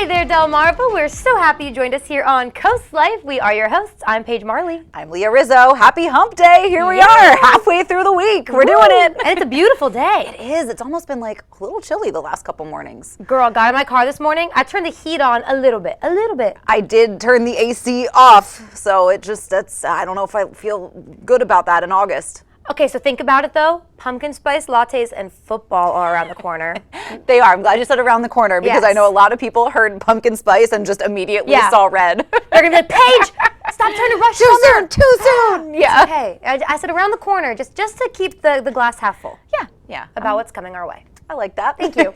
Hey there, Delmarva. We're so happy you joined us here on Coast Life. We are your hosts. I'm Paige Marley. I'm Leah Rizzo. Happy hump day. Here we are, halfway through the week. We're doing it. And it's a beautiful day. It is. It's almost been like a little chilly the last couple mornings. Girl, got in my car this morning. I turned the heat on a little bit. I did turn the AC off, so I don't know if I feel good about that in August. Okay, so think about it though. Pumpkin spice lattes and football are around the corner. They are. I'm glad you said around the corner because Yes. I know a lot of people heard pumpkin spice and just immediately saw red. They're gonna be like, Paige, stop trying to rush Too summer. soon, too soon. Yeah. Okay, I said around the corner, just to keep the glass half full. Yeah. About what's coming our way. I like that. Thank you.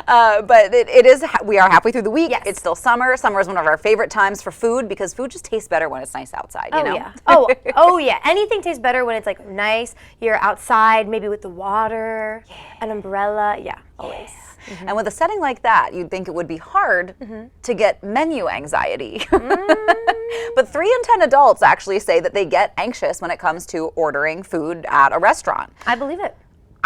But it is, we are halfway through the week. Yes. It's still summer. Summer is one of our favorite times for food because food just tastes better when it's nice outside, you know? Yeah. Oh yeah. Anything tastes better when it's like nice. You're outside, maybe with the water, an umbrella. Yeah, always. Mm-hmm. And with a setting like that, you'd think it would be hard to get menu anxiety. But 3 in 10 adults actually say that they get anxious when it comes to ordering food at a restaurant. I believe it.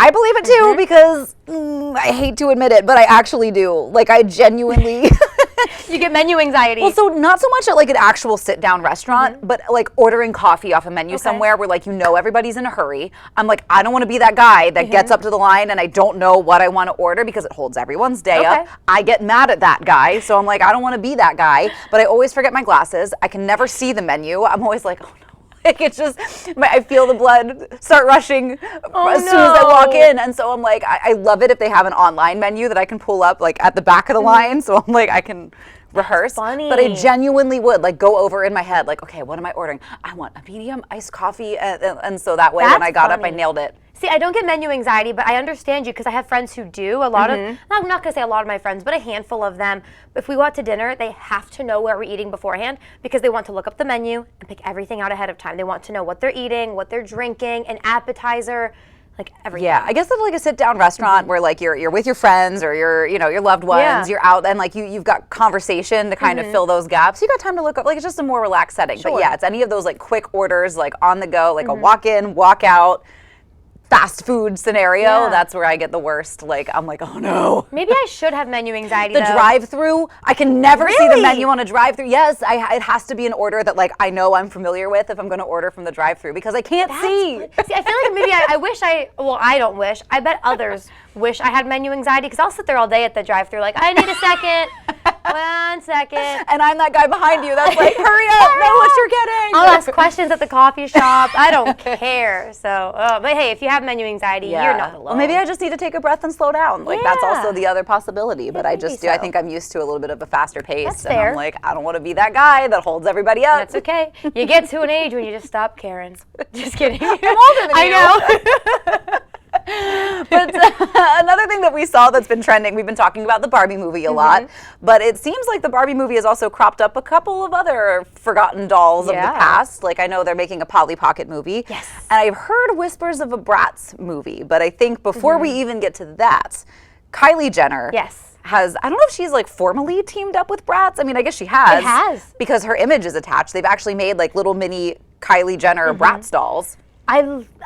I believe it too because I hate to admit it, but I actually do. Like I genuinely... You get menu anxiety. Well, so not so much at like an actual sit-down restaurant, but like ordering coffee off a menu somewhere where like everybody's in a hurry. I'm like, I don't want to be that guy that gets up to the line and I don't know what I want to order because it holds everyone's day up. I get mad at that guy, so I'm like, I don't want to be that guy, but I always forget my glasses. I can never see the menu. I'm always like, oh no. Like it's just, I feel the blood start rushing as soon as I walk in. And so I'm like, I love it if they have an online menu that I can pull up like at the back of the line. So I'm like, I can rehearse. Funny. But I genuinely would like go over in my head, like, okay, what am I ordering? I want a medium iced coffee. And so that way when I got up, I nailed it. See, I don't get menu anxiety, but I understand you because I have friends who do. A lot of, I'm not going to say a lot of my friends, but a handful of them, if we go out to dinner, they have to know where we're eating beforehand because they want to look up the menu and pick everything out ahead of time. They want to know what they're eating, what they're drinking, an appetizer, like everything. Yeah, I guess at like a sit-down restaurant where like you're with your friends or your loved ones, you're out and like you've got conversation to kind of fill those gaps. You got time to look up, like it's just a more relaxed setting. But yeah, it's any of those like quick orders, like on the go, like a walk in, walk out, fast food scenario, that's where I get the worst. Like, I'm like, oh no. Maybe I should have menu anxiety The though. drive-through, I can never see the menu on a drive-through. Yes, it has to be an order that like I know I'm familiar with if I'm going to order from the drive-through because I can't see. See, I feel like maybe I don't wish. I bet others wish I had menu anxiety because I'll sit there all day at the drive-through like, I need a second. 1 second. And I'm that guy behind you that's like, hurry up, know what you're getting. I'll ask questions at the coffee shop. I don't care. So, but hey, if you have menu anxiety, you're not alone. Well, maybe I just need to take a breath and slow down. Like that's also the other possibility. But I think I'm used to a little bit of a faster pace. That's and fair. I'm like, I don't want to be that guy that holds everybody up. That's okay. You get to an age when you just stop caring. Just kidding. I'm older than you. I know. But another thing that we saw that's been trending, we've been talking about the Barbie movie a lot, but it seems like the Barbie movie has also cropped up a couple of other forgotten dolls of the past. Like I know they're making a Polly Pocket movie. Yes. And I've heard whispers of a Bratz movie, but I think before we even get to that, Kylie Jenner I don't know if she's like formally teamed up with Bratz. I mean, I guess she has. It has. Because her image is attached. They've actually made like little mini Kylie Jenner Bratz dolls. I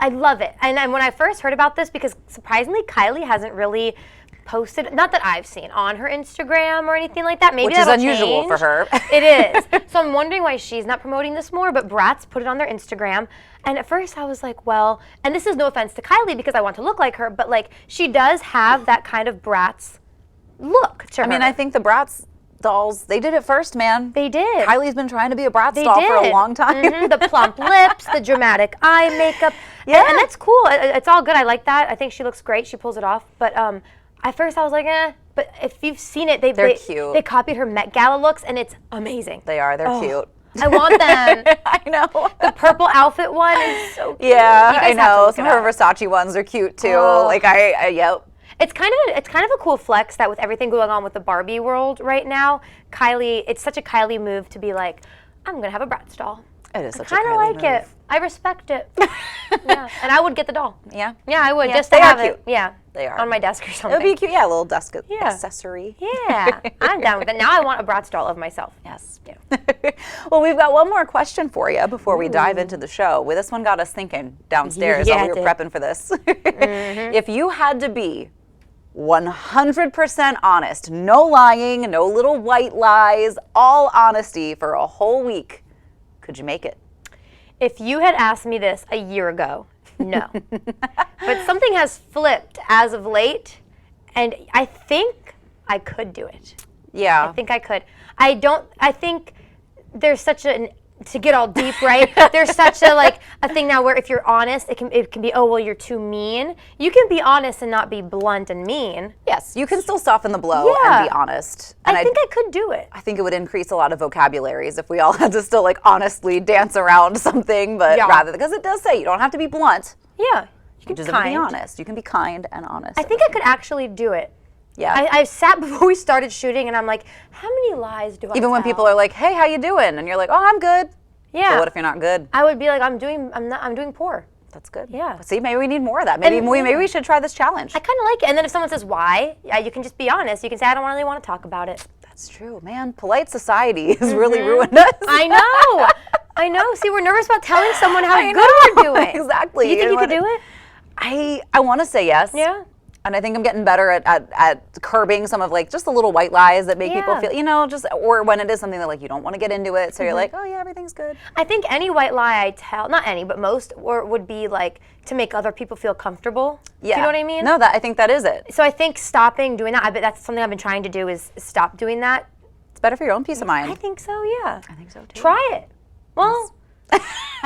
love it. And when I first heard about this, because surprisingly, Kylie hasn't really posted, not that I've seen, on her Instagram or anything like that. Maybe Which is unusual for her. It is. So I'm wondering why she's not promoting this more, but Bratz put it on their Instagram. And at first I was like, well, and this is no offense to Kylie because I want to look like her, but like she does have that kind of Bratz look to her. I mean, I think the Bratz dolls, they did it first, man. They did. Kylie's been trying to be a Bratz doll for a long time. The plump lips, the dramatic eye makeup. Yeah. And that's cool. It's all good. I like that. I think she looks great. She pulls it off. But at first I was like, eh. But if you've seen it, they're cute. They copied her Met Gala looks, and it's amazing. They are. They're cute. I want them. I know. The purple outfit one is so cute. Yeah, I know. Some of her Versace ones are cute too. Like yep. It's kind of a cool flex that with everything going on with the Barbie world right now, Kylie, it's such a Kylie move to be like, I'm gonna have a Bratz doll. It is such a Kylie move. I kind of like it. I respect it. Yeah, and I would get the doll. Yeah. Yeah, I would just to they have are cute. it. Yeah. They are. On my desk or something. It would be cute. Yeah, a little desk accessory. Yeah, I'm down with it. Now I want a Bratz doll of myself. Yes. Yeah. Well, we've got one more question for you before we dive into the show. Well, this one got us thinking downstairs while we were prepping for this. If you had to be 100% honest. No lying, no little white lies, all honesty for a whole week. Could you make it? If you had asked me this a year ago, no. But something has flipped as of late, and I think I could do it. Yeah. I think I could. I think there's such to get all deep, right? There's such a thing now where if you're honest, it can be, oh, well, you're too mean. You can be honest and not be blunt and mean. Yes, you can still soften the blow and be honest. And I think I could do it. I think it would increase a lot of vocabularies if we all had to still honestly dance around something, but rather, because it does say you don't have to be blunt. Yeah. You can just be honest. You can be kind and honest. I think I could actually do it. Yeah. I sat before we started shooting and I'm like, how many lies do I Even when tell? people are like, hey, how you doing? And you're like, oh, I'm good. Yeah. So what if you're not good? I would be like, I'm doing poor. That's good. Yeah. See, maybe we need more of that. Maybe we should try this challenge. I kind of like it. And then if someone says why, you can just be honest. You can say, I don't really want to talk about it. That's true, man. Polite society has really ruined us. I know. I know. See, we're nervous about telling someone how good we're doing. Exactly. Do you think you could do it? I want to say yes. Yeah. And I think I'm getting better at curbing some of just the little white lies that make people feel, or when it is something that you don't want to get into it. So you're like, oh yeah, everything's good. I think any white lie I tell, not any, but most, would be to make other people feel comfortable. Yeah. Do you know what I mean? No, I think that is it. So I think stopping doing that, I bet that's something I've been trying to do is stop doing that. It's better for your own peace of mind. I think so, yeah. I think so too. Try it. Well, I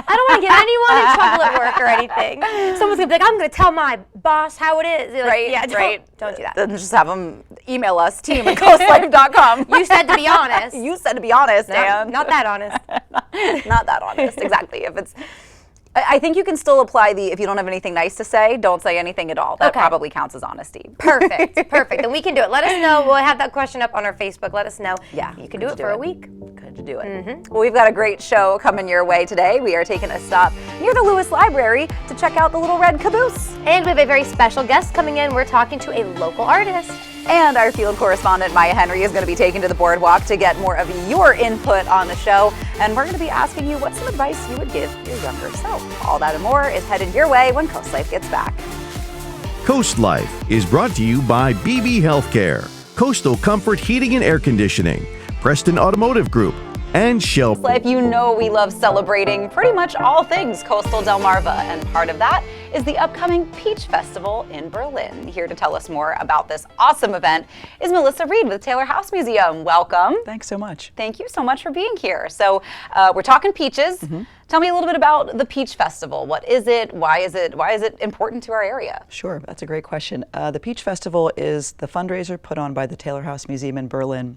don't want to get anyone in trouble at work or anything. Someone's going to be like, I'm going to tell my boss how it is. Right, yeah, right. Don't do that. Then just have them email us, team@coastlife.com. You said to be honest. You said to be honest, No, Dan. not that honest. Not that honest, exactly. I think you can still apply if you don't have anything nice to say, don't say anything at all. That probably counts as honesty. Perfect. Then we can do it. Let us know. We'll have that question up on our Facebook. Let us know. Yeah. You can do it for a week. Could you do it? Well, we've got a great show coming your way today. We are taking a stop near the Lewes Library to check out the little Red Caboose. And we have a very special guest coming in. We're talking to a local artist. And our field correspondent, Maya Henry, is going to be taken to the boardwalk to get more of your input on the show. And we're going to be asking you what's some advice you would give your younger self. All that and more is headed your way when Coast Life gets back. Coast Life is brought to you by BB Healthcare, Coastal Comfort Heating and Air Conditioning, Preston Automotive Group, and Shell. Life, we love celebrating pretty much all things Coastal Delmarva, and part of that is the upcoming Peach Festival in Berlin. Here to tell us more about this awesome event is Melissa Reed with Taylor House Museum. Welcome. Thanks so much. Thank you so much for being here. So we're talking peaches. Tell me a little bit about the Peach Festival. What is it? Why is it important to our area? Sure, that's a great question. The Peach Festival is the fundraiser put on by the Taylor House Museum in Berlin.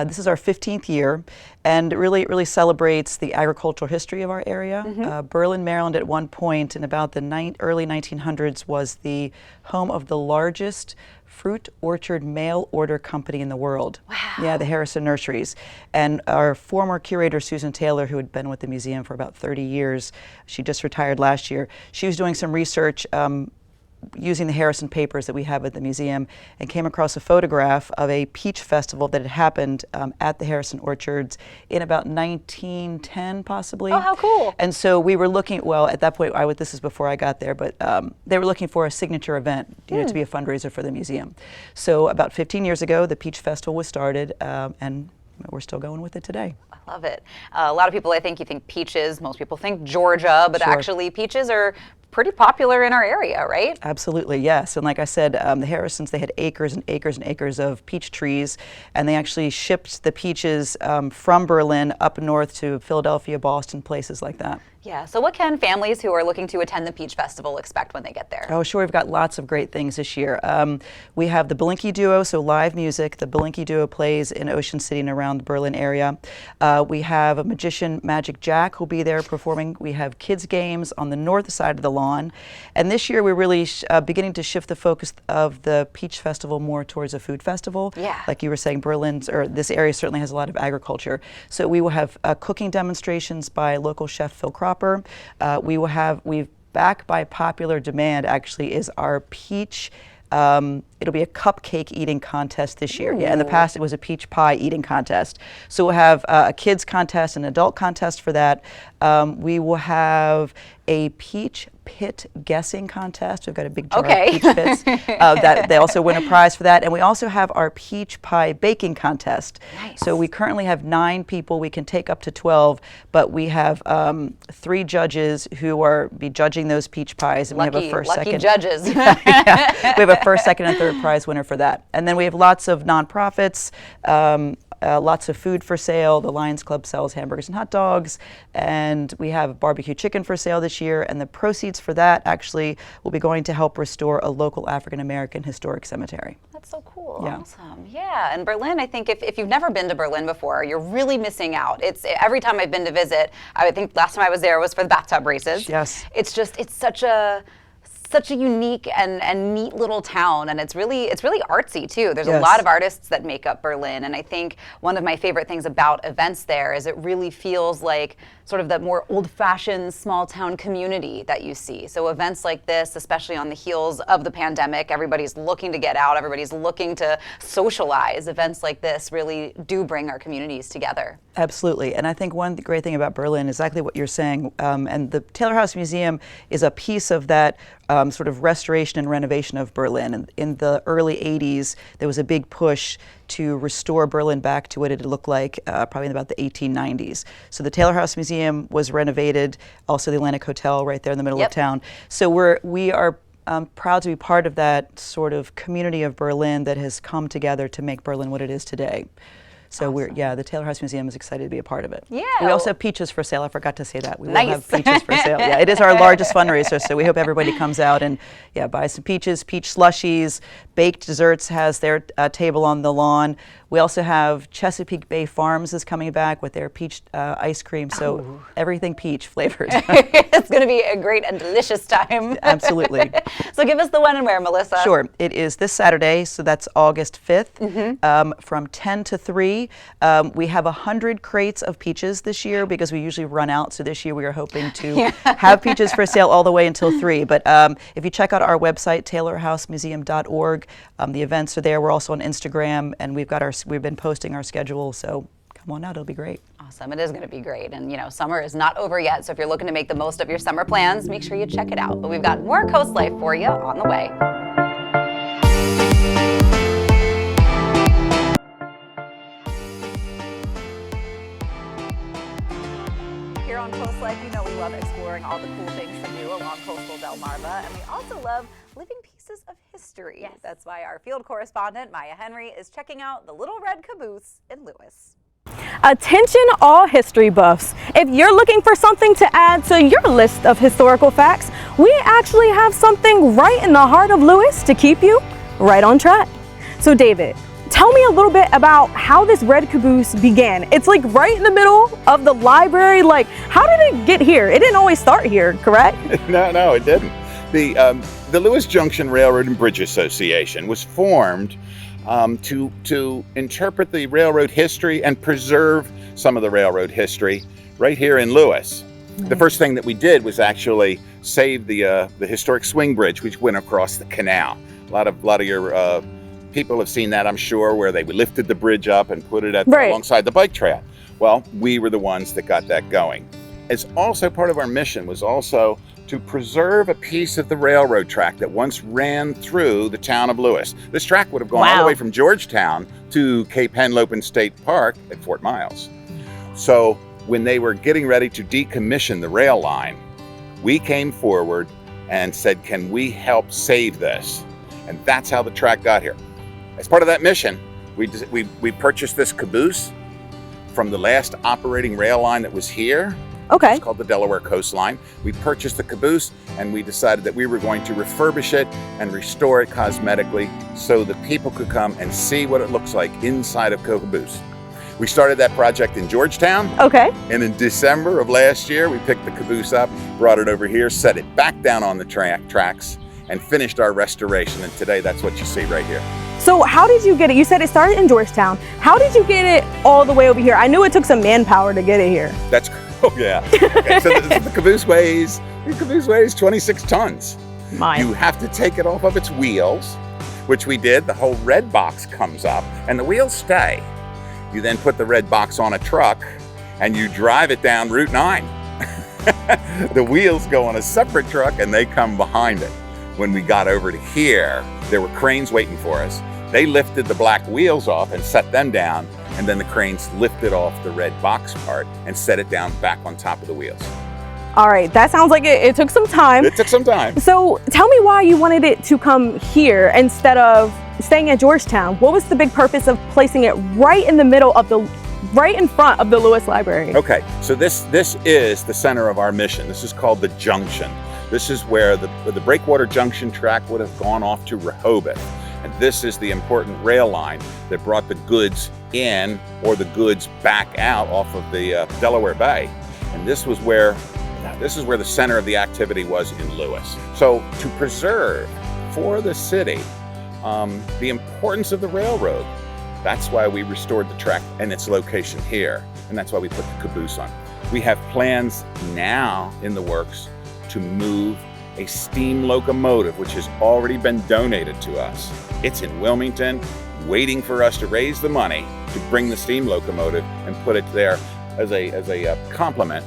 This is our 15th year, and it really celebrates the agricultural history of our area. Berlin, Maryland, at one point in about the early 1900s, was the home of the largest fruit orchard mail order company in the world. Wow. Yeah, the Harrison Nurseries. And our former curator, Susan Taylor, who had been with the museum for about 30 years, she just retired last year. She was doing some research using the Harrison papers that we have at the museum, and came across a photograph of a peach festival that had happened at the Harrison Orchards in about 1910, possibly. Oh, how cool. And so we were looking, well, at that point, this is before I got there, but they were looking for a signature event, to be a fundraiser for the museum. So about 15 years ago, the Peach Festival was started, and we're still going with it today. I love it. A lot of people, you think peaches. Most people think Georgia, but actually peaches are pretty popular in our area, right? Absolutely, yes. And like I said, the Harrisons, they had acres and acres and acres of peach trees, and they actually shipped the peaches from Berlin up north to Philadelphia, Boston, places like that. Yeah, so what can families who are looking to attend the Peach Festival expect when they get there? Oh, sure, we've got lots of great things this year. We have the Belinkie Duo, so live music. The Belinkie Duo plays in Ocean City and around the Berlin area. We have a magician, Magic Jack, who'll be there performing. We have kids' games on the north side of the lawn. And this year we're really beginning to shift the focus of the Peach Festival more towards a food festival. Yeah. Like you were saying, this area certainly has a lot of agriculture. So we will have cooking demonstrations by local chef Phil Cropper. We've back by popular demand actually is our peach It'll be a cupcake eating contest this year. Yeah, in the past it was a peach pie eating contest. So we'll have a kids contest, an adult contest for that. We will have a peach pit guessing contest. We've got a big jar of peach pits. That they also win a prize for that. And we also have our peach pie baking contest. Nice. So we currently have 9 people. We can take up to 12, but we have 3 judges who are be judging those peach pies. And we have a first, second judges. Yeah. We have a first, second, and third prize winner for that. And then we have lots of nonprofits. Lots of food for sale. The Lions Club sells hamburgers and hot dogs, and we have barbecue chicken for sale this year, and the proceeds for that actually will be going to help restore a local African American historic cemetery. That's so cool. Yeah. Awesome. Yeah, and Berlin, I think if you've never been to Berlin before, you're really missing out. It's every time I've been to visit, I think last time I was there was for the bathtub races. Yes. It's such a unique and neat little town, and it's really artsy too. There's a lot of artists that make up Berlin, and I think one of my favorite things about events there is it really feels like sort of that more old-fashioned small town community that you see. So events like this, especially on the heels of the pandemic, everybody's looking to get out, everybody's looking to socialize. Events like this really do bring our communities together. Absolutely, and I think one great thing about Berlin is exactly what you're saying, and the Taylor House Museum is a piece of that sort of restoration and renovation of Berlin. And in the early 80s, there was a big push to restore Berlin back to what it had looked like probably in about the 1890s. So the Taylor House Museum was renovated, also the Atlantic Hotel right there in the middle of town. So we are proud to be part of that sort of community of Berlin that has come together to make Berlin what it is today. So the Taylor House Museum is excited to be a part of it. Yeah. We also have peaches for sale. I forgot to say that. We Nice. will have peaches for sale. Yeah, it is our largest fundraiser, so we hope everybody comes out and buy some peaches, peach slushies, baked desserts has their table on the lawn. We also have Chesapeake Bay Farms is coming back with their peach ice cream, so everything peach flavored. It's going to be a great and delicious time. Absolutely. So give us the when and where, Melissa. Sure. It is this Saturday, so that's August 5th, from 10 to 3. We have 100 crates of peaches this year because we usually run out, so this year we are hoping to have peaches for sale all the way until 3. But if you check out our website, taylorhousemuseum.org, the events are there. We're also on Instagram, and we've been posting our schedule, so come on out, it'll be great. Awesome, it is going to be great, and summer is not over yet, so if you're looking to make the most of your summer plans, make sure you check it out. But we've got more Coast Life for you on the way. Here on Coast Life, we love exploring all the cool things to do along coastal Delmarva, and we also love living pieces of history. Yes. That's why our field correspondent, Maya Henry, is checking out the Little Red Caboose in Lewes. Attention all history buffs. If you're looking for something to add to your list of historical facts, we actually have something right in the heart of Lewes to keep you right on track. So David, tell me a little bit about how this Red Caboose began. It's like right in the middle of the library. Like, how did it get here? It didn't always start here, correct? No, it didn't. The Lewes Junction Railroad and Bridge Association was formed to interpret the railroad history and preserve some of the railroad history right here in Lewes. The first thing that we did was actually save the historic swing bridge, which went across the canal. A lot of your people have seen that, I'm sure, where they lifted the bridge up and put it alongside the bike trail. Well, we were the ones that got that going. It's also part of our mission was also to preserve a piece of the railroad track that once ran through the town of Lewes. This track would have gone all the way from Georgetown to Cape Henlopen State Park at Fort Miles. So when they were getting ready to decommission the rail line, we came forward and said, can we help save this? And that's how the track got here. As part of that mission, we purchased this caboose from the last operating rail line that was here. Okay. It's called the Delaware Coastline. We purchased the caboose and we decided that we were going to refurbish it and restore it cosmetically so that people could come and see what it looks like inside of caboose. We started that project in Georgetown. Okay. And in December of last year, we picked the caboose up, brought it over here, set it back down on the tracks, and finished our restoration. And today, that's what you see right here. So how did you get it? You said it started in Georgetown. How did you get it all the way over here? I knew it took some manpower to get it here. Oh yeah. Okay, so the caboose weighs 26 tons. Mine. You have to take it off of its wheels. which we did. The whole red box comes up and the wheels stay. You then put the red box on a truck and you drive it down Route 9. The wheels go on a separate truck and they come behind it. When we got over to here, there were cranes waiting for us. They lifted the black wheels off and set them down, and then the cranes lifted off the red box part and set it down back on top of the wheels. All right, that sounds like it took some time. It took some time. So tell me why you wanted it to come here instead of staying at Georgetown. What was the big purpose of placing it right in the middle of right in front of the Lewes Library? Okay, so this is the center of our mission. This is called the Junction. This is where the Breakwater Junction track would have gone off to Rehoboth. And this is the important rail line that brought the goods in or the goods back out off of the Delaware Bay. And this is where the center of the activity was in Lewes. So to preserve for the city the importance of the railroad, that's why we restored the track and its location here. And that's why we put the caboose on. We have plans now in the works to move a steam locomotive, which has already been donated to us. It's in Wilmington, waiting for us to raise the money to bring the steam locomotive and put it there as a complement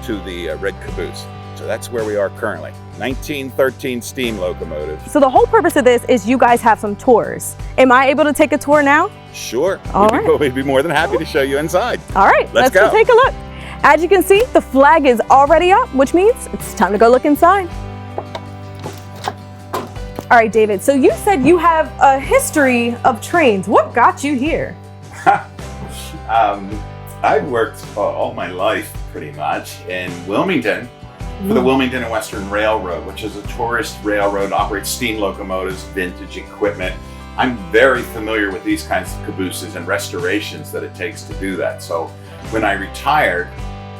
to the Red Caboose. So that's where we are currently. 1913 steam locomotive. So the whole purpose of this is you guys have some tours. Am I able to take a tour now? Sure. All right. We'd be more than happy to show you inside. All right, let's go take a look. As you can see, the flag is already up, which means it's time to go look inside. All right, David, so you said you have a history of trains. What got you here? I've worked all my life pretty much in Wilmington for the Wilmington and Western Railroad, which is a tourist railroad, operates steam locomotives, vintage equipment. I'm very familiar with these kinds of cabooses and restorations that it takes to do that. So when I retired,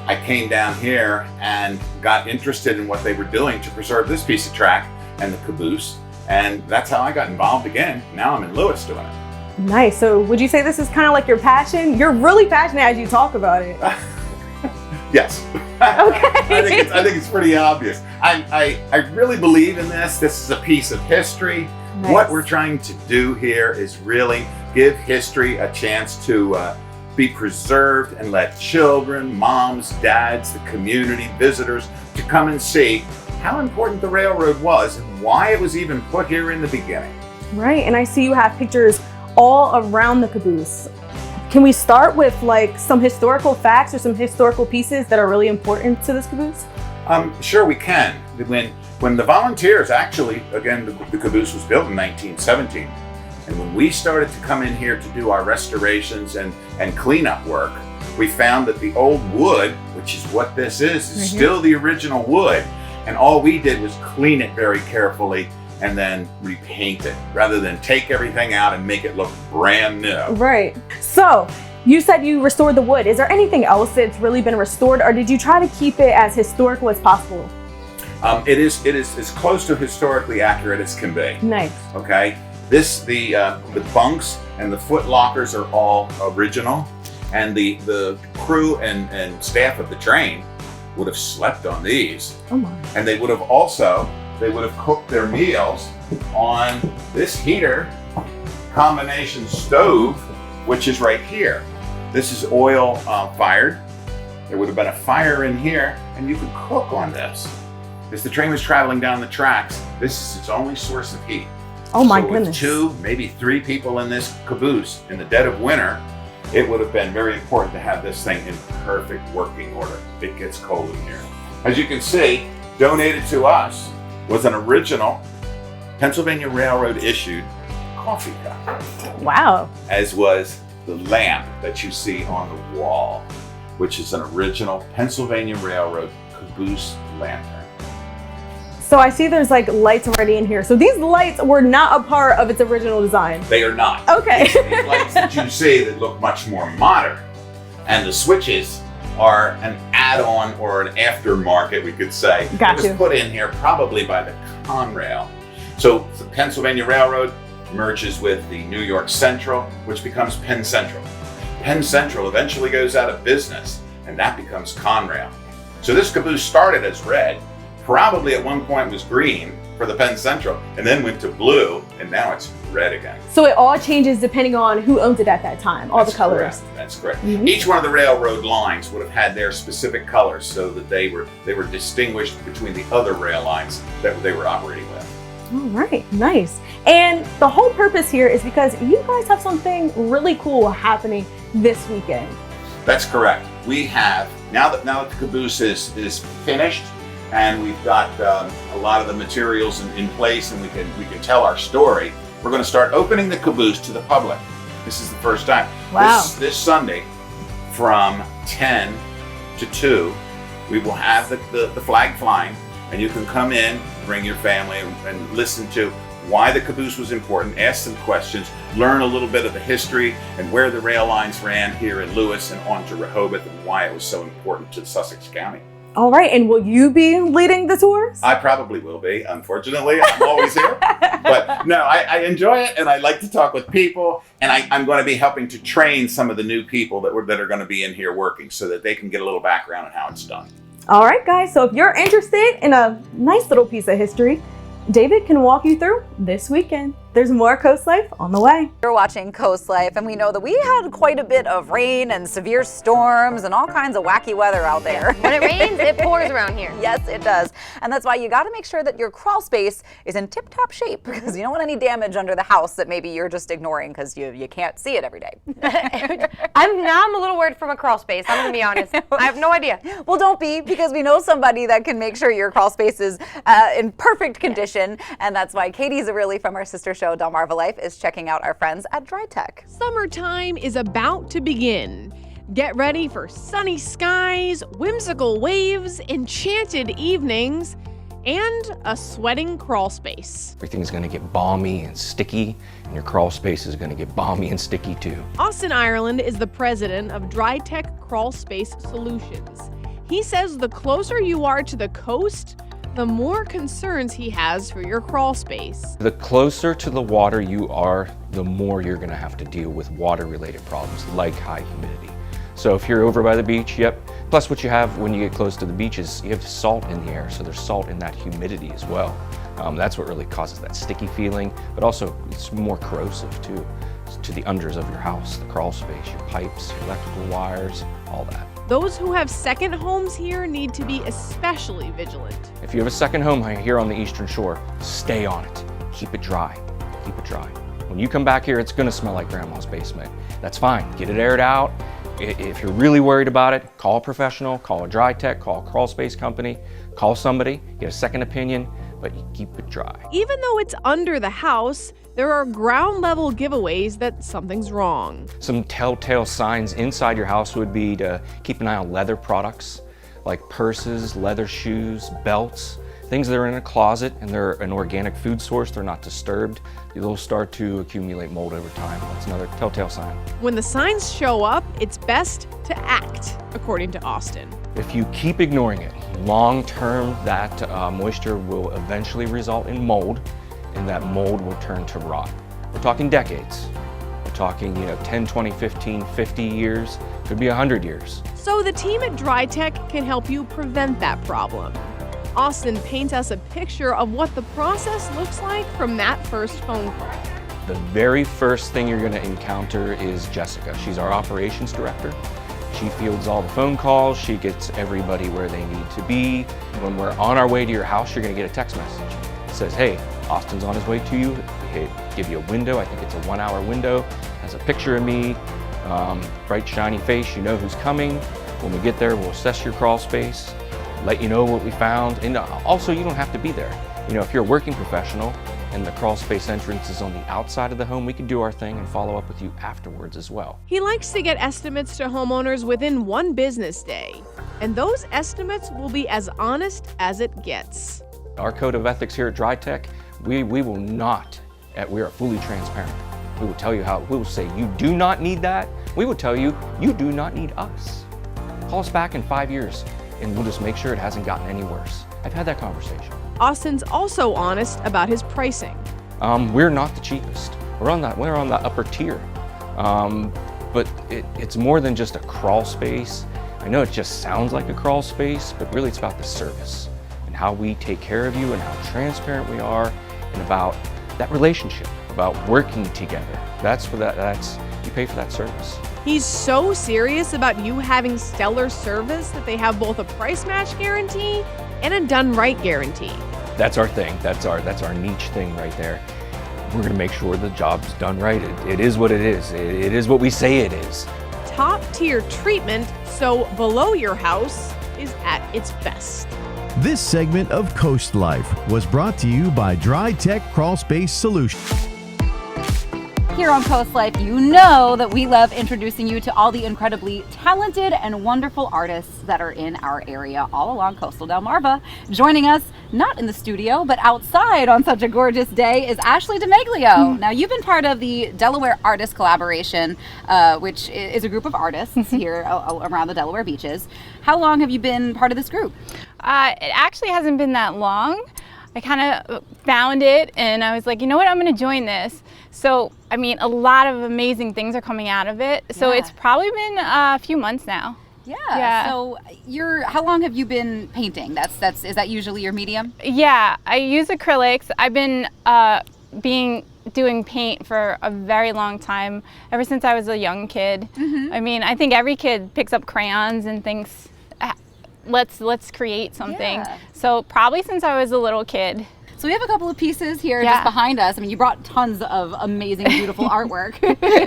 I came down here and got interested in what they were doing to preserve this piece of track and the caboose. And that's how I got involved again. Now I'm in Lewes doing it. Nice. So would you say this is kind of like your passion? You're really passionate as you talk about it. Yes. Okay. I think it's pretty obvious. I really believe in this. This is a piece of history. Nice. What we're trying to do here is really give history a chance to be preserved and let children, moms, dads, the community, visitors to come and see how important the railroad was and why it was even put here in the beginning. Right, and I see you have pictures all around the caboose. Can we start with like some historical facts or some historical pieces that are really important to this caboose? Sure, we can. When the volunteers, actually, again, the caboose was built in 1917, and when we started to come in here to do our restorations and cleanup work, we found that the old wood, which is what this is still the original wood, and all we did was clean it very carefully and then repaint it, rather than take everything out and make it look brand new. Right. So, you said you restored the wood. Is there anything else that's really been restored, or did you try to keep it as historical as possible? It is as close to historically accurate as can be. Nice. Okay. The bunks and the foot lockers are all original, and the crew and staff of the train would have slept on these. Oh my. And they would have cooked their meals on this heater combination stove, which is right here. This is oil fired. There would have been a fire in here, and you could cook on this. As the train was traveling down the tracks, this is its only source of heat. Oh my so goodness. With 2, maybe 3 people in this caboose in the dead of winter, it would have been very important to have this thing in perfect working order. It gets cold in here. As you can see, donated to us was an original Pennsylvania Railroad issued coffee cup. Wow. As was the lamp that you see on the wall, which is an original Pennsylvania Railroad caboose lantern. So I see there's like lights already in here. So these lights were not a part of its original design. They are not. Okay. These lights that you see that look much more modern, and the switches are an add-on or an aftermarket, we could say. Got It you. was put in here probably by the Conrail. So the Pennsylvania Railroad merges with the New York Central, which becomes Penn Central. Penn Central eventually goes out of business, and that becomes Conrail. So this caboose started as red, probably at one point was green for the Penn Central, and then went to blue, and now it's red again. So it all changes depending on who owns it at that time, all the colors. Correct. That's correct. Each one of the railroad lines would have had their specific colors so that they were distinguished between the other rail lines that they were operating with. All right, nice. And the whole purpose here is because you guys have something really cool happening this weekend. That's correct. We have, now that the caboose is finished and we've got a lot of the materials in place and we can tell our story, we're going to start opening the caboose to the public. This is the first time. Wow. This Sunday from 10 to 2, we will have the flag flying, and you can come in, bring your family, and listen to why the caboose was important, ask some questions, learn a little bit of the history and where the rail lines ran here in Lewes and on to Rehoboth and why it was so important to Sussex County. All right, and will you be leading the tours? I probably will be, unfortunately. I'm always here. But no, I enjoy it, and I like to talk with people, and I'm going to be helping to train some of the new people that are going to be in here working so that they can get a little background on how it's done. All right, guys, so if you're interested in a nice little piece of history, David can walk you through this weekend. There's more Coast Life on the way. You're watching Coast Life, and we know that we had quite a bit of rain and severe storms and all kinds of wacky weather out there. When it rains, it pours around here. Yes, it does. And that's why you got to make sure that your crawl space is in tip-top shape, because you don't want any damage under the house that maybe you're just ignoring because you can't see it every day. I'm a little worried from a crawl space. I'm going to be honest. I have no idea. Well, don't be, because we know somebody that can make sure your crawl space is in perfect condition. And that's why Katie Zarilli from our sister show, Delmarva Life, is checking out our friends at Dry Tech. Summertime is about to begin. Get ready for sunny skies, whimsical waves, enchanted evenings, and a sweating crawl space. Everything's going to get balmy and sticky, and your crawl space is going to get balmy and sticky too. Austin Ireland is the president of Dry Tech Crawl Space Solutions. He says the closer you are to the coast, the more concerns he has for your crawl space. The closer to the water you are, the more you're going to have to deal with water-related problems like high humidity. So if you're over by the beach, yep. Plus what you have when you get close to the beach is you have salt in the air, so there's salt in that humidity as well. That's what really causes that sticky feeling, but also it's more corrosive too, to the unders of your house, the crawl space, your pipes, your electrical wires, all that. Those who have second homes here need to be especially vigilant. If you have a second home here on the Eastern Shore, stay on it. Keep it dry. Keep it dry. When you come back here, it's going to smell like grandma's basement. That's fine. Get it aired out. If you're really worried about it, call a professional, call a Dry Tech, call a crawl space company, call somebody, get a second opinion, but you keep it dry. Even though it's under the house, there are ground level giveaways that something's wrong. Some telltale signs inside your house would be to keep an eye on leather products like purses, leather shoes, belts, things that are in a closet and they're an organic food source, they're not disturbed. They'll start to accumulate mold over time. That's another telltale sign. When the signs show up, it's best to act, according to Austin. If you keep ignoring it, long term, that moisture will eventually result in mold, and that mold will turn to rot. We're talking decades. We're talking 10, 20, 15, 50 years, could be 100 years. So the team at Dry Tech can help you prevent that problem. Austin paints us a picture of what the process looks like from that first phone call. The very first thing you're going to encounter is Jessica. She's our operations director. She fields all the phone calls. She gets everybody where they need to be. When we're on our way to your house, you're going to get a text message. It says, hey, Austin's on his way to you. Give you a window. I think it's a 1 hour window. Has a picture of me, bright shiny face. You know who's coming. When we get there, we'll assess your crawl space, let you know what we found. And also, you don't have to be there. If you're a working professional and the crawl space entrance is on the outside of the home, we can do our thing and follow up with you afterwards as well. He likes to get estimates to homeowners within 1 business day, and those estimates will be as honest as it gets. Our code of ethics here at Dry Tech, we will not, we are fully transparent. We will tell you we will say you do not need that. We will tell you, you do not need us. Call us back in 5 years and we'll just make sure it hasn't gotten any worse. I've had that conversation. Austin's also honest about his pricing. We're not the cheapest. We're on the upper tier. But it's more than just a crawl space. I know it just sounds like a crawl space, but really it's about the service and how we take care of you and how transparent we are and about that relationship. about working together. That's you pay for that service. He's so serious about you having stellar service that they have both a price match guarantee and a done right guarantee. That's our thing. That's our niche thing right there. We're gonna make sure the job's done right. It is what it is. It is what we say it is. Top tier treatment, so below your house is at its best. This segment of Coast Life was brought to you by Dry Tech Crawl Space Solutions. Here on Coast Life, you know that we love introducing you to all the incredibly talented and wonderful artists that are in our area all along coastal Delmarva. Joining us, not in the studio, but outside on such a gorgeous day, is Ashley DeMaglio. Now, you've been part of the Delaware Artist Collaboration, which is a group of artists here around the Delaware beaches. How long have you been part of this group? It actually hasn't been that long. I kind of found it and I was like, you know what, I'm going to join this. So, I mean, a lot of amazing things are coming out of it. So it's probably been a few months now. Yeah. So how long have you been painting? Is that usually your medium? Yeah, I use acrylics. I've been doing paint for a very long time, ever since I was a young kid. I mean, I think every kid picks up crayons and thinks, let's create something. Yeah. So probably since I was a little kid. So we have a couple of pieces here just behind us. I mean, you brought tons of amazing, beautiful artwork,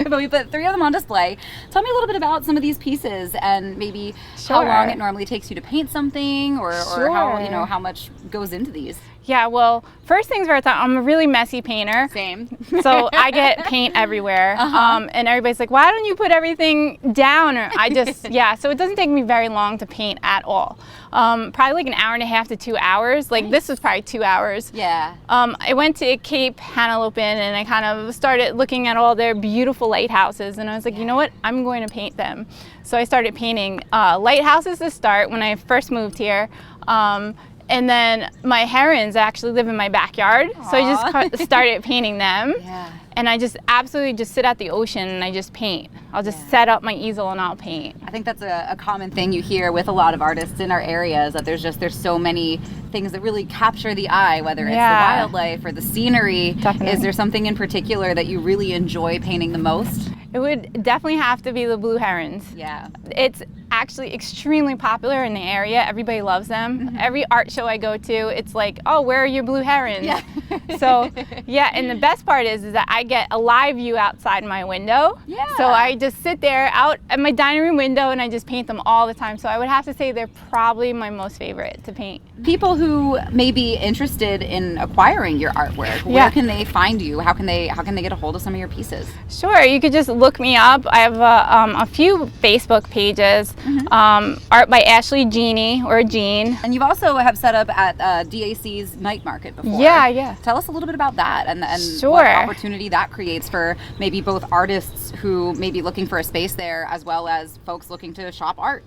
but we put 3 of them on display. Tell me a little bit about some of these pieces and maybe how long it normally takes you to paint something, or how much goes into these. Yeah, well, first things first, I'm a really messy painter. Same. So I get paint everywhere. And everybody's like, why don't you put everything down? Or so it doesn't take me very long to paint at all. Probably like an hour and a half to 2 hours. Like this was probably 2 hours. Yeah. I went to Cape Hanalopin and I kind of started looking at all their beautiful lighthouses, and I was like, you know what, I'm going to paint them. So I started painting lighthouses to start when I first moved here. And then my herons actually live in my backyard. Aww. So I just started painting them. Yeah. And I just absolutely just sit at the ocean and I just paint. I'll just set up my easel and I'll paint. I think that's a common thing you hear with a lot of artists in our areas, that there's so many things that really capture the eye, whether it's the wildlife or the scenery. Definitely. Is there something in particular that you really enjoy painting the most? It would definitely have to be the blue herons. Yeah. It's actually extremely popular in the area. Everybody loves them. Every art show I go to, it's like, oh, where are your blue herons? Yeah. So, and the best part is that I get a live view outside my window. Yeah. So I just sit there out at my dining room window and I just paint them all the time. So I would have to say they're probably my most favorite to paint. People who may be interested in acquiring your artwork, where can they find you? How can they get a hold of some of your pieces? Sure, you could just look me up. I have a few Facebook pages. Art by Ashley Jeannie or Jean. And you've also have set up at DAC's night market before. Yeah. Tell us a little bit about that and Sure. what opportunity that creates for maybe both artists who may be looking for a space there, as well as folks looking to shop art.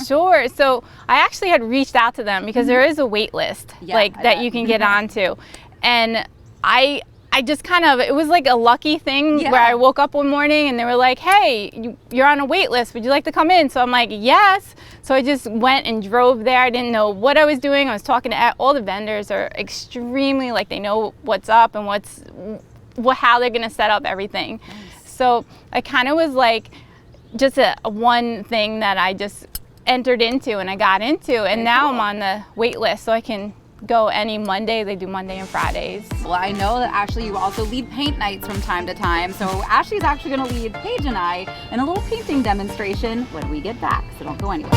Sure. So I actually had reached out to them because there is a wait list that you can get onto. And I just kind of, it was like a lucky thing where I woke up one morning and they were like, hey, you're on a wait list. Would you like to come in? So I'm like, yes. So I just went and drove there. I didn't know what I was doing. I was talking to all the vendors are extremely, like, they know what's up and how they're going to set up everything. Nice. So I kind of was like just a one thing that I just entered into and I got into. And now I'm on the wait list so I can go any Monday. They do Monday and Fridays. Well, I know that Ashley, you also lead paint nights from time to time. So Ashley's actually going to lead Paige and I in a little painting demonstration when we get back. So don't go anywhere.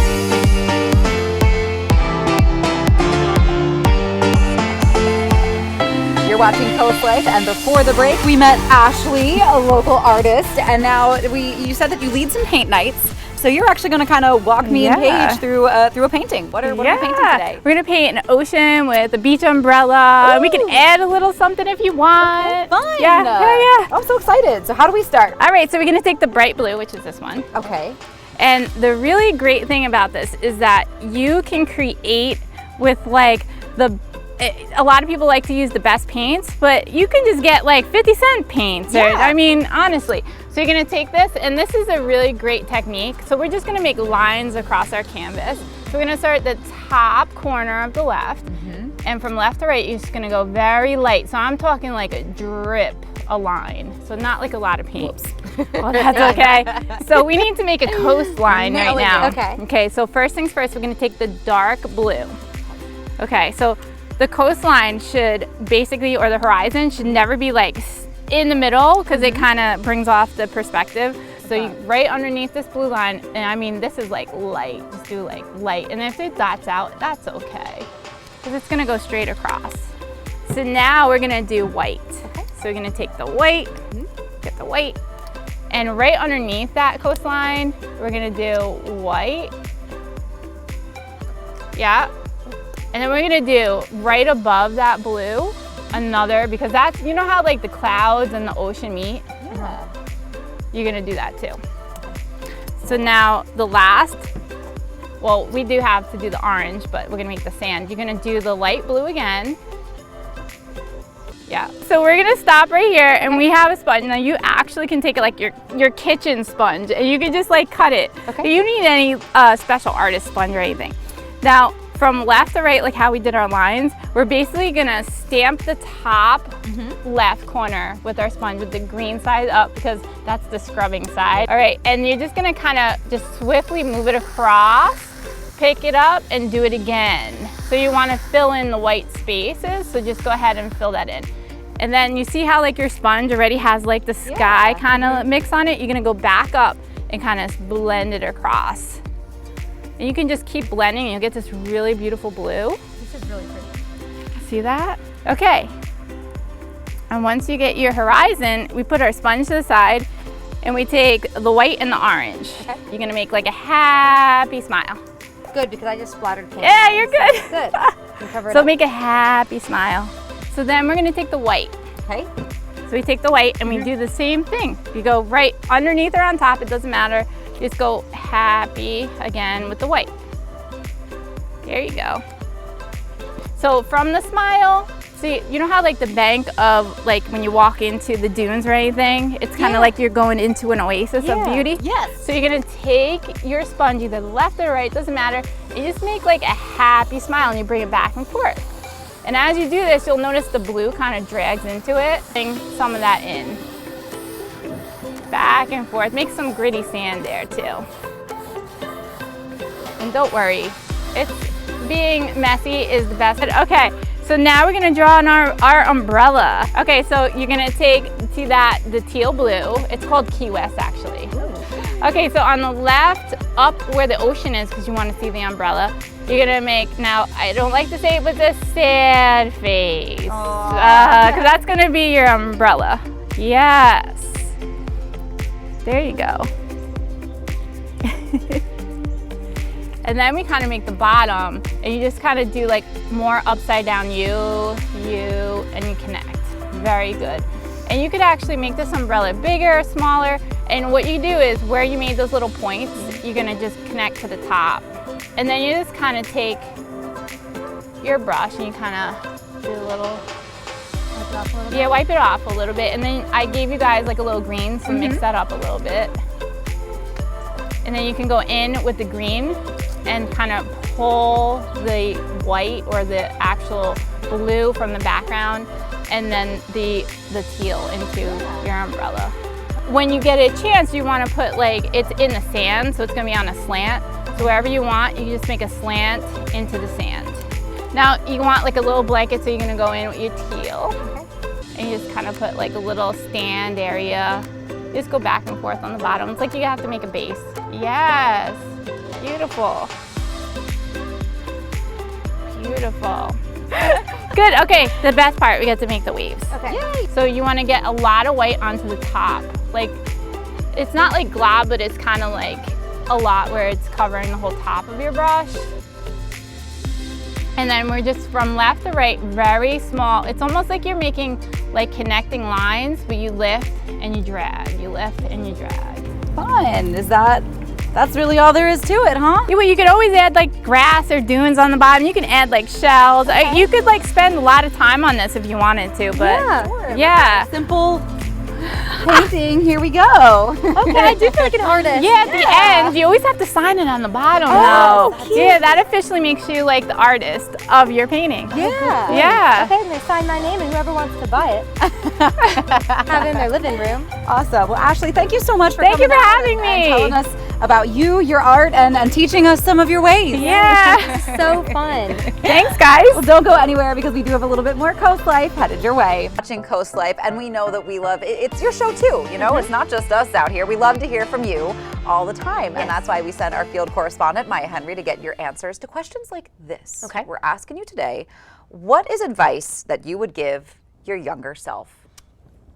You're watching Coast Life, and before the break, we met Ashley, a local artist, and now you said that you lead some paint nights. So you're actually going to kind of walk me and Paige through a painting. What are we painting today? We're going to paint an ocean with a beach umbrella. Ooh. We can add a little something if you want. Fun. Yeah. I'm so excited. So how do we start? All right, so we're going to take the bright blue, which is this one. Okay. And the really great thing about this is that you can create with like a lot of people like to use the best paints, but you can just get like 50-cent paints. Yeah. I mean, honestly. So you're gonna take this, and this is a really great technique. So we're just gonna make lines across our canvas. So we're gonna start at the top corner of the left, and from left to right, you're just gonna go very light. So I'm talking like a drip a line. So not like a lot of paint. Well, that's okay. So we need to make a coastline right now. Okay, so first things first, we're gonna take the dark blue. Okay, so the coastline should basically, or the horizon, should never be like in the middle because it kind of brings off the perspective. So you, right underneath this blue line, and I mean, this is like light, just do like light. And if it dots out, that's okay, because it's gonna go straight across. So now we're gonna do white. So we're gonna take the white, get the white, and right underneath that coastline, we're gonna do white. Yeah. And then we're gonna do right above that blue, another, because that's, you know how like the clouds and the ocean meet? Yeah. You're gonna do that too. So now the last, well, we do have to do the orange, but we're gonna make the sand. You're gonna do the light blue again. Yeah, so we're gonna stop right here, and we have a sponge. Now you actually can take it like your kitchen sponge, and you can just like cut it. Okay. You don't need any special artist sponge or anything. Now, from left to right, like how we did our lines, we're basically gonna stamp the top left corner with our sponge with the green side up, because that's the scrubbing side. All right, and you're just gonna kind of just swiftly move it across, pick it up, and do it again. So you wanna fill in the white spaces, so just go ahead and fill that in. And then you see how like your sponge already has like the sky kind of mix on it? You're gonna go back up and kind of blend it across. And you can just keep blending and you'll get this really beautiful blue. This is really pretty. See that? Okay. And once you get your horizon, we put our sponge to the side and we take the white and the orange. Okay. You're gonna make like a happy smile. Good, because I just splattered paint. Yeah, you're good. Good. You cover it so up. Make a happy smile. So then we're gonna take the white. Okay. So we take the white and we do the same thing. You go right underneath or on top, it doesn't matter. Just go happy again with the white. There you go. So from the smile, see, you know how like the bank of like when you walk into the dunes or anything, it's kind of like you're going into an oasis of beauty? Yes. So you're gonna take your sponge either left or right, doesn't matter. You just make like a happy smile and you bring it back and forth. And as you do this, you'll notice the blue kind of drags into it. Bring some of that in. Back and forth. Make some gritty sand there too. And don't worry, being messy is the best. Okay, so now we're gonna draw on our umbrella. Okay, so you're gonna see the teal blue. It's called Key West actually. Okay, so on the left, up where the ocean is, because you want to see the umbrella, you're gonna make, now I don't like to say it, but the sad face. Because that's gonna be your umbrella. Yes. There you go. And then we kind of make the bottom, and you just kind of do like more upside down you, and you connect. Very good. And you could actually make this umbrella bigger, smaller, and what you do is where you made those little points, you're gonna just connect to the top. And then you just kind of take your brush and you kind of do a little, wipe it off a little bit. Yeah, wipe it off a little bit. And then I gave you guys like a little green, so mix that up a little bit. And then you can go in with the green and kind of pull the white or the actual blue from the background, and then the teal into your umbrella. When you get a chance, you want to put like, it's in the sand, so it's going to be on a slant. So wherever you want, you just make a slant into the sand. Now you want like a little blanket, so you're going to go in with your teal. And you just kind of put like a little stand area. You just go back and forth on the bottom. It's like you have to make a base. Yes, beautiful. Beautiful. Good, okay, the best part, we get to make the waves. Okay. Yay. So you wanna get a lot of white onto the top. Like, it's not like glob, but it's kind of like a lot where it's covering the whole top of your brush. And then we're just from left to right, very small. It's almost like you're making like connecting lines, but you lift and you drag. You lift and you drag. Fun. That's really all there is to it, huh? Yeah, well, you could always add like grass or dunes on the bottom. You can add like shells. You could like spend a lot of time on this if you wanted to, but Yeah. Simple. painting. Here we go. Okay, I do feel like an artist. Yeah, at the end, you always have to sign it on the bottom. Oh, though. Yeah, that officially makes you like the artist of your painting. Yeah. Yeah. Okay, and they sign my name, and whoever wants to buy it, have it in their living room. Awesome. Well, Ashley, thank you so much for Thank you coming for out having and me. telling us about you, your art, and teaching us some of your ways. Yeah. So fun. Thanks, guys. Well, don't go anywhere because we do have a little bit more Coast Life headed your way. Watching Coast Life, and we know that we love it's your show too, you know. It's not just us out here. We love to hear from you all the time, and that's why we sent our field correspondent Maya Henry to get your answers to questions like this. Okay. We're asking you today, what is advice that you would give your younger self?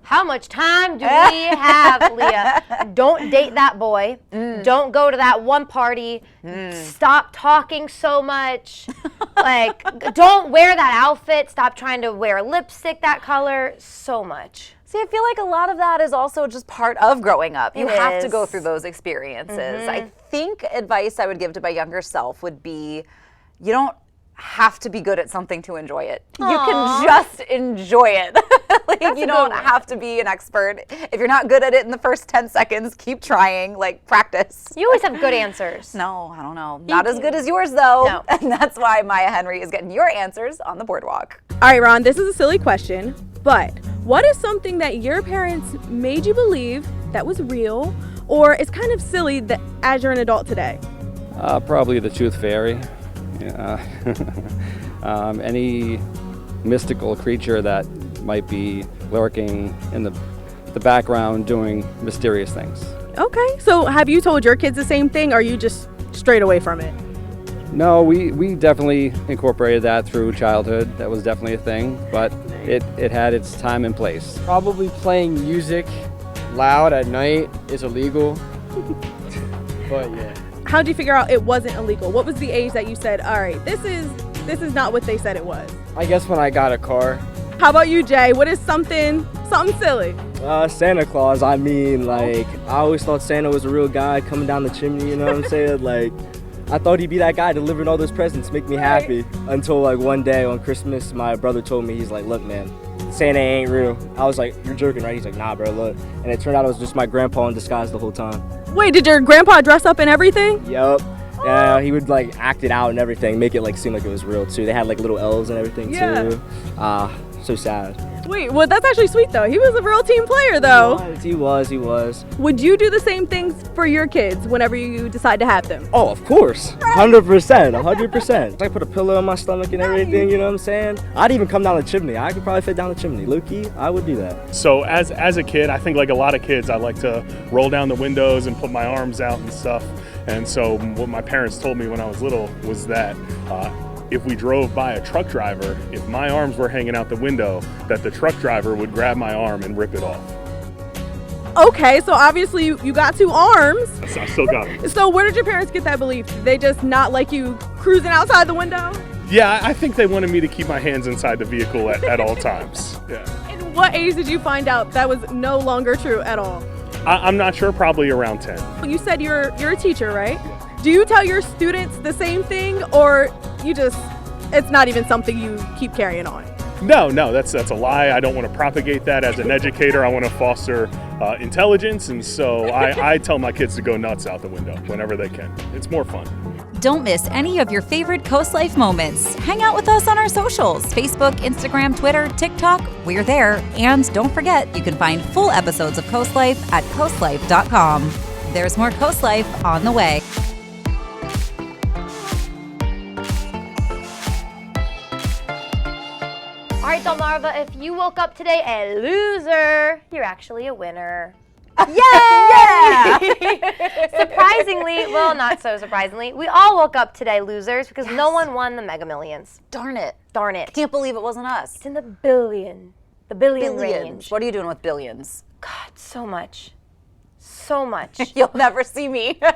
How much time do we have, Leah? Don't date that boy. Don't go to that one party. Stop talking so much. Like, don't wear that outfit. Stop trying to wear lipstick that color. So much. See, I feel like a lot of that is also just part of growing up. You It have to is. go through those experiences. I think advice I would give to my younger self would be, you don't have to be good at something to enjoy it. You can just enjoy it. Like, you don't have to be an expert. If you're not good at it in the first 10 seconds, keep trying, like practice. You always have good answers. No, I don't know. Not as good as yours though. No. And that's why Maya Henry is getting your answers on the boardwalk. All right, Ron, this is a silly question, but what is something that your parents made you believe that was real, or is kind of silly that as you're an adult today? Probably the tooth fairy. Yeah. Any mystical creature that might be lurking in the background doing mysterious things. Okay, so have you told your kids the same thing, or are you just straight away from it? No, we definitely incorporated that through childhood. That was definitely a thing, but it had its time and place. Probably playing music loud at night is illegal. But yeah. How'd you figure out it wasn't illegal? What was the age that you said, all right, this is not what they said it was? I guess when I got a car. How about you, Jay? What is something silly? Santa Claus, I mean, like, I always thought Santa was a real guy coming down the chimney, you know what I'm saying? Like, I thought he'd be that guy delivering all those presents, make me happy. Until like one day on Christmas, my brother told me, he's like, look man, Santa ain't real. I was like, you're joking, right? He's like, nah bro, look. And it turned out it was just my grandpa in disguise the whole time. Wait, did your grandpa dress up in everything? Yup. Yeah, he would like act it out and everything, make it like seem like it was real too. They had like little elves and everything too. So sad. Wait, well that's actually sweet though. He was a real team player though. He was. Would you do the same things for your kids whenever you decide to have them? Oh, of course. 100%. I put a pillow on my stomach and everything, you know what I'm saying? I'd even come down the chimney. I could probably fit down the chimney. Low-key, I would do that. So as a kid, I think like a lot of kids, I like to roll down the windows and put my arms out and stuff. And so what my parents told me when I was little was that if we drove by a truck driver, if my arms were hanging out the window, that the truck driver would grab my arm and rip it off. Okay, so obviously you got two arms. So I still got it. So where did your parents get that belief? Did they just not like you cruising outside the window? Yeah, I think they wanted me to keep my hands inside the vehicle at all times. Yeah. And what age did you find out that was no longer true at all? I'm not sure, probably around 10. You said you're a teacher, right? Do you tell your students the same thing, or it's not even something you keep carrying on? No, that's a lie. I don't want to propagate that as an educator. I want to foster intelligence, and so I tell my kids to go nuts out the window whenever they can. It's more fun. Don't miss any of your favorite Coast Life moments. Hang out with us on our socials, Facebook, Instagram, Twitter, TikTok. We're there. And don't forget, you can find full episodes of Coast Life at coastlife.com. There's more Coast Life on the way. All right, Delmarva, if you woke up today a loser, you're actually a winner. Yeah! Surprisingly, well, not so surprisingly, we all woke up today losers because no one won the Mega Millions. Darn it. Can't believe it wasn't us. It's in the billion range. What are you doing with billions? God, so much. So much. You'll never see me. Here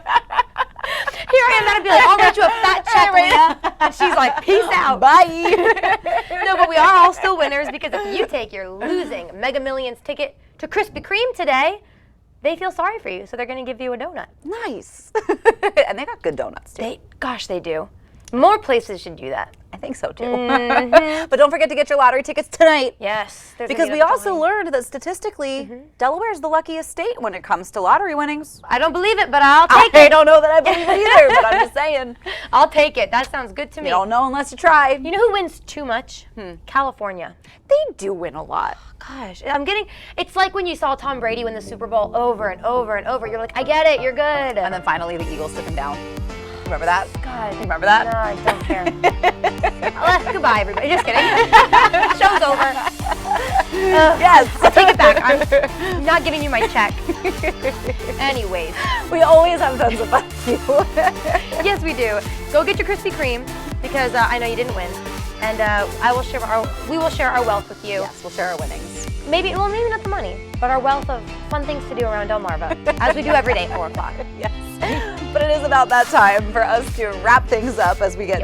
I am, that'd be like, I'll write you a fat check, Leah. And she's like, peace out. Bye. No, but we are all still winners because if you take your losing Mega Millions ticket to Krispy Kreme today, they feel sorry for you, so they're going to give you a donut. Nice. And they got good donuts, too. Gosh, they do. More places should do that. I think so too. But don't forget to get your lottery tickets tonight. Yes. Because we also learned that statistically, Delaware is the luckiest state when it comes to lottery winnings. I don't believe it, but I'll take it. I don't know that I believe it either, but I'm just saying. I'll take it. That sounds good to me. You don't know unless you try. You know who wins too much? California. They do win a lot. Gosh, it's like when you saw Tom Brady win the Super Bowl over and over and over. You're like, I get it, you're good. And then finally the Eagles took him down. Remember that? God. Remember that? No, I don't care. Goodbye, everybody. Just kidding. Show's over. Yes. I'll take it back. I'm not giving you my check. Anyways. We always have tons of fun with you. Yes, we do. Go get your Krispy Kreme because I know you didn't win. And we will share our wealth with you. Yes, we'll share our winnings. Maybe not the money, but our wealth of fun things to do around Delmarva, as we do every day at 4 o'clock. Yes. But it is about that time for us to wrap things up as we get